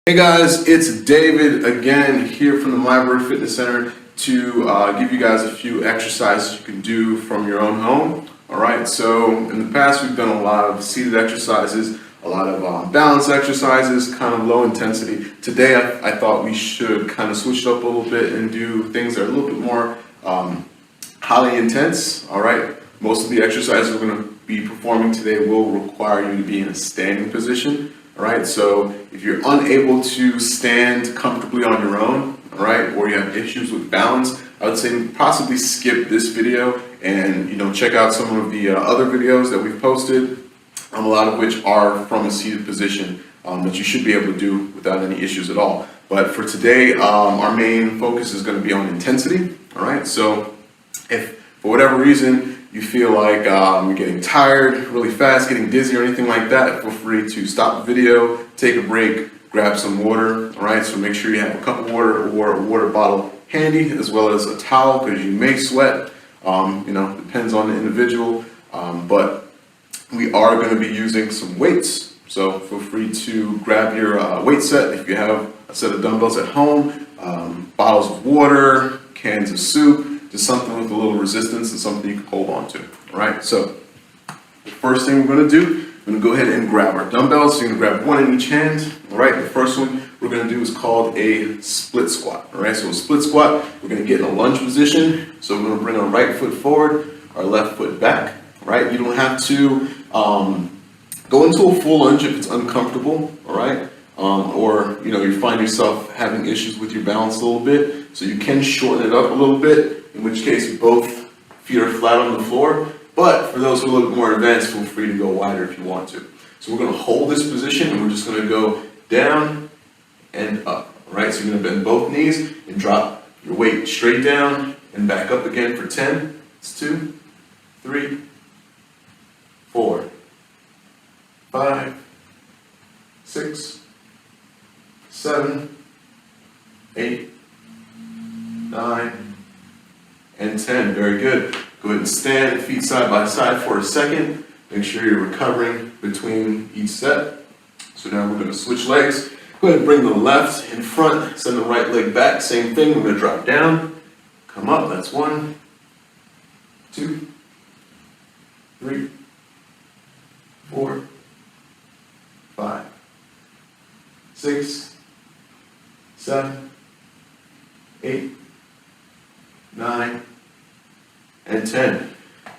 Hey guys, it's David again here from the Library Fitness Center to give you guys a few exercises you can do from your own home. Alright, so in the past we've done a lot of seated exercises, a lot of balance exercises, kind of low intensity. Today I thought we should kind of switch it up a little bit and do things that are a little bit more highly intense. Alright, most of the exercises we're going to be performing today will require you to be in a standing position. Alright, so if you're unable to stand comfortably on your own, alright, or you have issues with balance, I would say possibly skip this video and check out some of the other videos that we've posted, a lot of which are from a seated position that you should be able to do without any issues at all. But for today, our main focus is going to be on intensity. Alright, so if for whatever reason you feel like you're getting tired really fast, getting dizzy or anything like that, feel free to stop the video, take a break, grab some water. Alright, so make sure you have a cup of water or a water bottle handy, as well as a towel, because you may sweat. Depends on the individual, but we are going to be using some weights, so feel free to grab your weight set if you have a set of dumbbells at home, bottles of water, cans of soup, just something with a little resistance and something you can hold on to. Alright, so the first thing we're going to do, we're going to go ahead and grab our dumbbells. So you're going to grab one in each hand. Alright, the first one we're going to do is called a split squat. Alright, so a split squat, we're going to get in a lunge position. So we're going to bring our right foot forward, our left foot back. Alright, you don't have to go into a full lunge if it's uncomfortable. Alright, or you find yourself having issues with your balance a little bit. So you can shorten it up a little bit, in which case both feet are flat on the floor. But for those who are a little bit more advanced, feel free to go wider if you want to. So we're going to hold this position and we're just going to go down and up. Alright, so you're going to bend both knees and drop your weight straight down and back up again for 10. It's 2, 3, 4, 5, 6, 7, 8, 9, and 10. Very good. Go ahead and stand, feet side by side for a second. Make sure you're recovering between each set. So now we're going to switch legs. Go ahead and bring the left in front, send the right leg back. Same thing, we're going to drop down, come up. That's 1, 2, 3, 4, 5, 6, 7, 8, 9, and 10.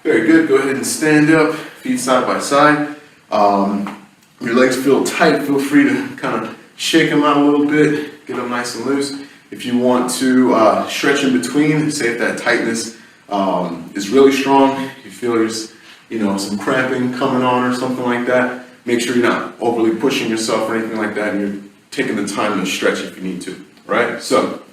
Very good. Go ahead and stand up, feet side by side. Your legs feel tight. Feel free to kind of shake them out a little bit, get them nice and loose. If you want to stretch in between, say if that tightness is really strong, you feel there's some cramping coming on or something like that, make sure you're not overly pushing yourself or anything like that, and you're taking the time to stretch if you need to. Right? So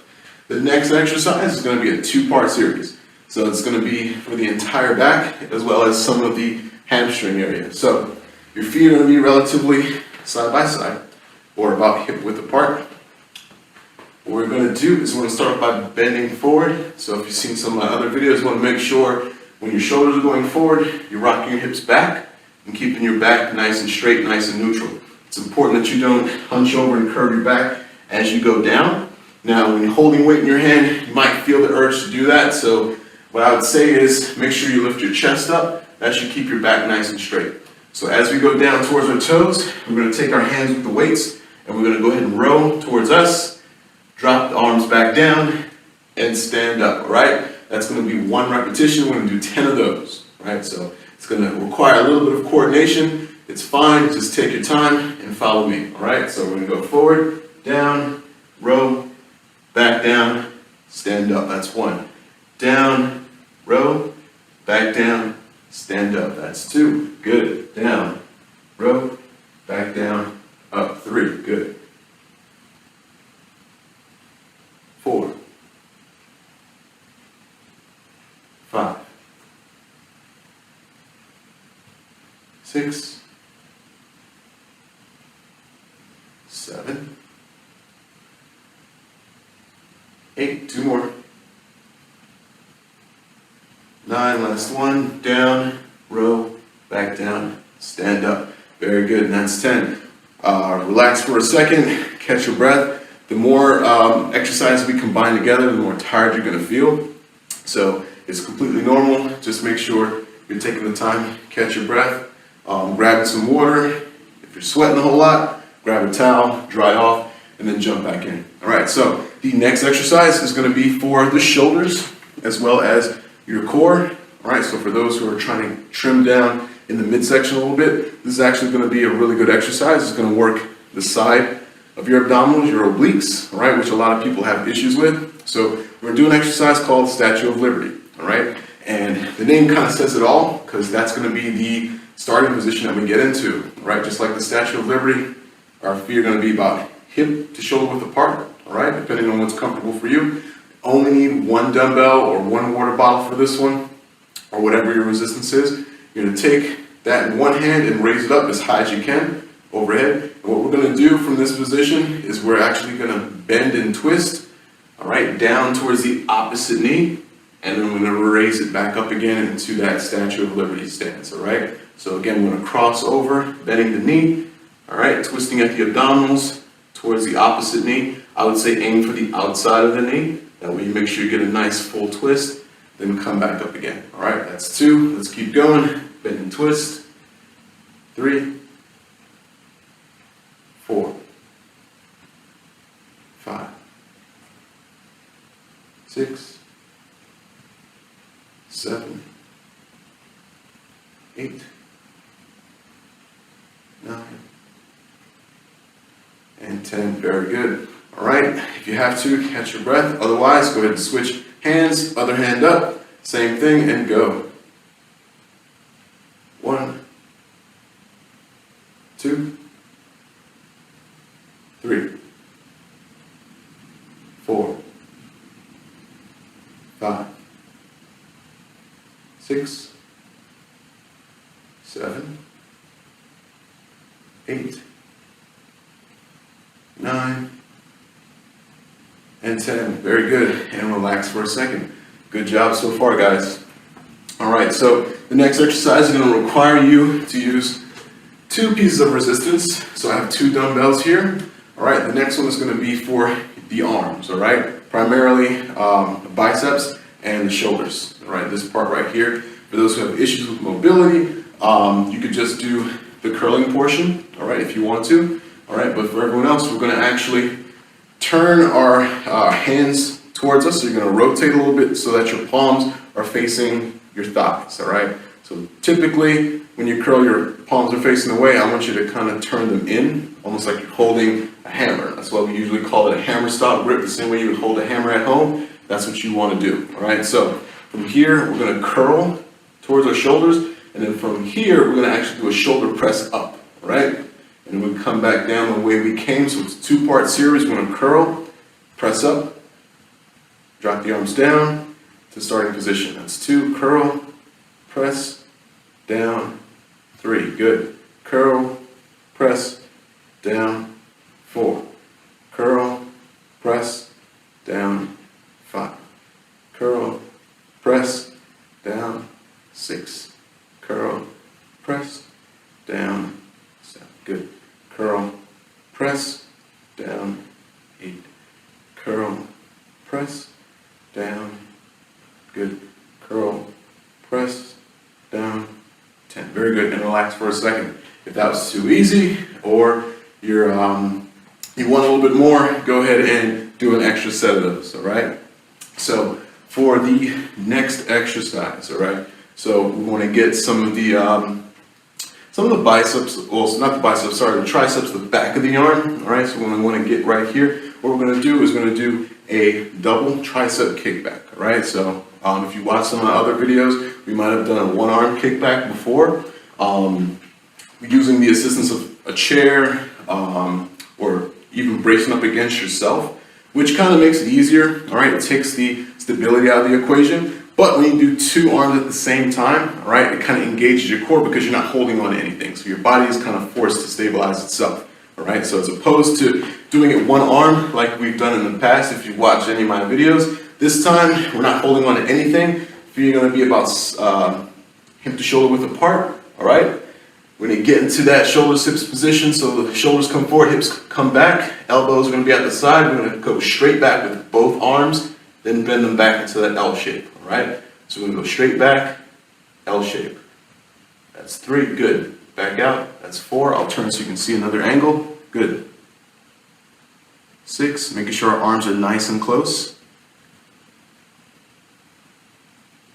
the next exercise is going to be a 2-part series. So it's going to be for the entire back as well as some of the hamstring area. So your feet are going to be relatively side by side or about hip width apart. What we're going to do is we're going to start by bending forward. So if you've seen some of my other videos, you want to make sure when your shoulders are going forward, you're rocking your hips back and keeping your back nice and straight, nice and neutral. It's important that you don't hunch over and curve your back as you go down. Now, when you're holding weight in your hand, you might feel the urge to do that. So what I would say is make sure you lift your chest up. That should keep your back nice and straight. So as we go down towards our toes, we're going to take our hands with the weights and we're going to go ahead and row towards us, drop the arms back down, and stand up. All right? That's going to be 1 repetition. We're going to do 10 of those. Right? So it's going to require a little bit of coordination. It's fine. Just take your time and follow me. All right? So we're going to go forward, down, row, back down, stand up. That's 1. Down, row, back down, stand up. That's 2. Good. Down, row, back down, up. 3. Good. 4, 5, 6, 7, 8. 2 more. 9, last 1, down, row, back down, stand up. Very good, and that's 10. Relax for a second, catch your breath. The more exercise we combine together, the more tired you're gonna feel. So it's completely normal. Just make sure you're taking the time, catch your breath, grabbing some water. If you're sweating a whole lot, grab a towel, dry off, and then jump back in. All right, so the next exercise is gonna be for the shoulders as well as your core. All right, so for those who are trying to trim down in the midsection a little bit, this is actually gonna be a really good exercise. It's gonna work the side of your abdominals, your obliques, all right, which a lot of people have issues with. So we're gonna do an exercise called Statue of Liberty, all right? And the name kind of says it all, because that's gonna be the starting position that we get into, right? Just like the Statue of Liberty, our feet are gonna be about hip to shoulder width apart, all right? Depending on what's comfortable for you. Only need one dumbbell or one water bottle for this one, or whatever your resistance is. You're gonna take that in one hand and raise it up as high as you can, overhead. And what we're gonna do from this position is we're actually gonna bend and twist, all right, down towards the opposite knee, and then we're gonna raise it back up again into that Statue of Liberty stance, all right? So again, we're gonna cross over, bending the knee, all right, twisting at the abdominals towards the opposite knee. I would say aim for the outside of the knee. That way you make sure you get a nice full twist, then come back up again. All right, that's 2. Let's keep going. Bend and twist. 3, 4, 5, 6, 7, 8, 9, and 10. Very good. All right, if you have to, catch your breath. Otherwise, go ahead and switch hands, other hand up, same thing, and go. 1, 2, 3, 4, 5, 6, 7, 8, 9, and 10. Very good. And relax for a second. Good job so far, guys. All right, so the next exercise is going to require you to use 2 pieces of resistance. So I have 2 dumbbells here. All right, the next one is going to be for the arms, all right? Primarily the biceps and the shoulders, all right? This part right here. For those who have issues with mobility, you could just do the curling portion, all right, if you want to. All right, but for everyone else, we're going to actually turn our hands towards us. So you're going to rotate a little bit so that your palms are facing your thighs, all right? So typically, when you curl, your palms are facing away. I want you to kind of turn them in, almost like you're holding a hammer. That's why we usually call it a hammer style grip, the same way you would hold a hammer at home. That's what you want to do, all right? So from here, we're going to curl towards our shoulders, and then from here, we're going to actually do a shoulder press up, all right? And we come back down the way we came. So it's a 2-part series. We're going to curl, press up, drop the arms down to starting position. That's 2, curl, press, down, 3. Good. Curl, press, down, 4. Curl, press, down, 5. Curl, press, down, 6. Curl, press, down, 7. Good. Curl, press, down, 8. Curl, press, down, good. Curl, press, down, 10. Very good. And relax for a second. If that was too easy, or you're you want a little bit more, go ahead and do an extra set of those, all right? So for the next exercise, all right? So we want to get some of the biceps, well, not the biceps, sorry, the triceps, the back of the arm, all right? So we want to get right here. What we're going to do is going to do a double tricep kickback, all right? So if you watch some of my other videos, we might have done a 1-arm kickback before, using the assistance of a chair, or even bracing up against yourself, which kind of makes it easier, all right? It takes the stability out of the equation. But when you do 2 arms at the same time, all right, it kind of engages your core because you're not holding on to anything. So your body is kind of forced to stabilize itself, all right? So as opposed to doing it 1 arm like we've done in the past, if you've watched any of my videos, this time we're not holding on to anything. Feet are going to be about hip to shoulder width apart, all right? We're gonna get into that shoulders, hips position. So the shoulders come forward, hips come back. Elbows are gonna be at the side. We're gonna go straight back with both arms, then bend them back into that L shape, all right? So we're gonna go straight back, L shape. That's 3, good. Back out, that's 4. I'll turn so you can see another angle, good. 6, making sure our arms are nice and close.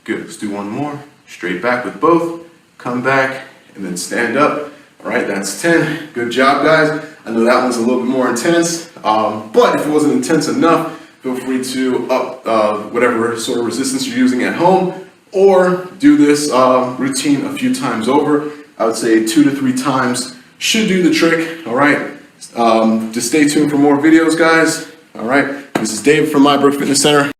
Good, let's do one more. Straight back with both, come back, and then stand up. All right, that's 10. Good job, guys. I know that one's a little bit more intense, but if it wasn't intense enough, feel free to up whatever sort of resistance you're using at home, or do this routine a few times over. I would say 2 to 3 times should do the trick, all right? Just stay tuned for more videos, guys. All right, this is Dave from Mybrook Fitness Center.